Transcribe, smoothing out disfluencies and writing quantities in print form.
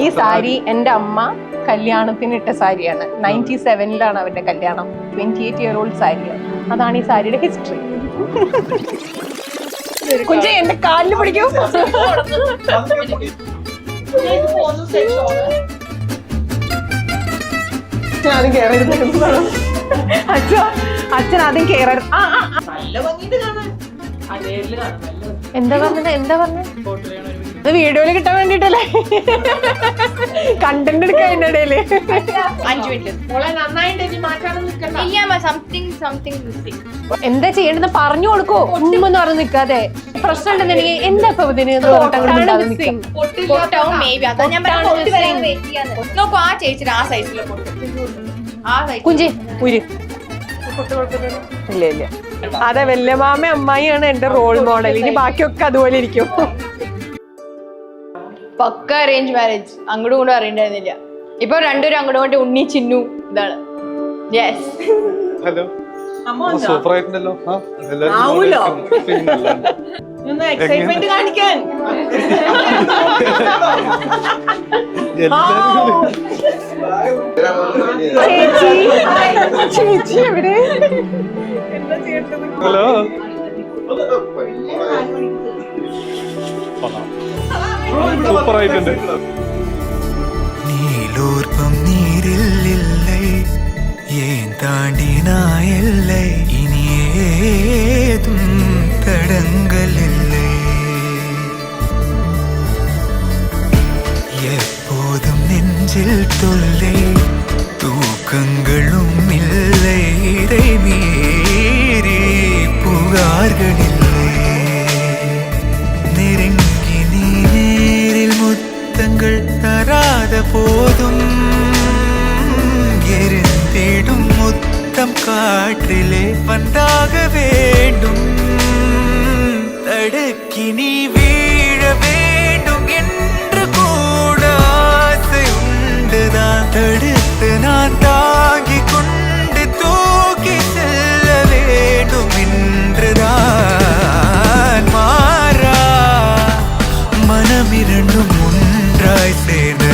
ഈ സാരി എന്റെ അമ്മ കല്യാണത്തിന് ഇട്ട സാരിയാണ്. 97-ലാണ് അവരുടെ കല്യാണം. 28-year-old സാരിയാണ്. അതാണ് ഈ സാരിയുടെ ഹിസ്റ്ററി. കുഞ്ചേ എന്റെ കാലിൽ പിടിക്കൂ. ആദ്യം കേറരുത്. അച്ഛൻ ആദ്യം കേറരുത്. എന്താ പറഞ്ഞത് ഇത് വീഡിയോയില് കിട്ടാൻ വേണ്ടിട്ടല്ലേ? കണ്ടന്റ് എടുക്കാൻ എന്റെ ഇടയില് 5 മിനിറ്റ് എന്താ ചെയ്യേണ്ടത് പറഞ്ഞു കൊടുക്കോ. ഉമ്മെന്ന് പറഞ്ഞ് നിക്കാതെ പ്രശ്നം ഉണ്ടെന്നുണ്ടെങ്കിൽ എന്താ ഇപ്പൊ ഇതിന് നോക്കൂ. ആ ചേച്ചിയുടെ ആ സൈസിലെ കുഞ്ചി ഉര് ഇല്ല ഇല്ല. അതെ വല്യമാമ അമ്മായിയാണ് എന്റെ റോൾ മോഡൽ. ഇനി ബാക്കിയൊക്കെ അതുപോലെ ഇരിക്കും. പക്ക അറേഞ്ച് മാരേജ്. അങ്ങോട്ടും ഇങ്ങോട്ടും അറിയണ്ടായിരുന്നില്ല. ഇപ്പൊ രണ്ടുപേരും അങ്ങോട്ടും ഇങ്ങോട്ട് ഉണ്ണി ചിന്നു ഇതാണ്. യെസ്. ഹലോ സൂപ്പർ ആയിട്ടുണ്ടല്ലോ. എക്സൈറ്റ്മെന്റ് കാണിക്കാൻ ചേച്ചി എവിടെ? ഹലോ സൂപ്പർ ആയിട്ടുണ്ട്. നീലോർപ്പം നീരില്ലില്ലേ ஏன் தாண்டினாய் எல்லை இனி ஏதும் தடங்கள் இல்லை எப்போதும் நெஞ்சில் தொல்லை தூக்கங்களும் இல்லை இதை மீறி புகார்கள் இல்லை நெருங்கி நீ நேரில் முத்தங்கள் தராத போதும் எரிந்திடும் முத்தம் காற்றிலே வந்தாக வேண்டும் தடுக்கி நீ வீழ வேண்டும் என்று கூட ஆசை உண்டுதான் தடுத்து நான் தாங்கி கொண்டு தூக்கி செல்ல வேண்டும் என்றுதான் மாறா மனமிரண்டும் ஒன்றாய் சேர்ந்து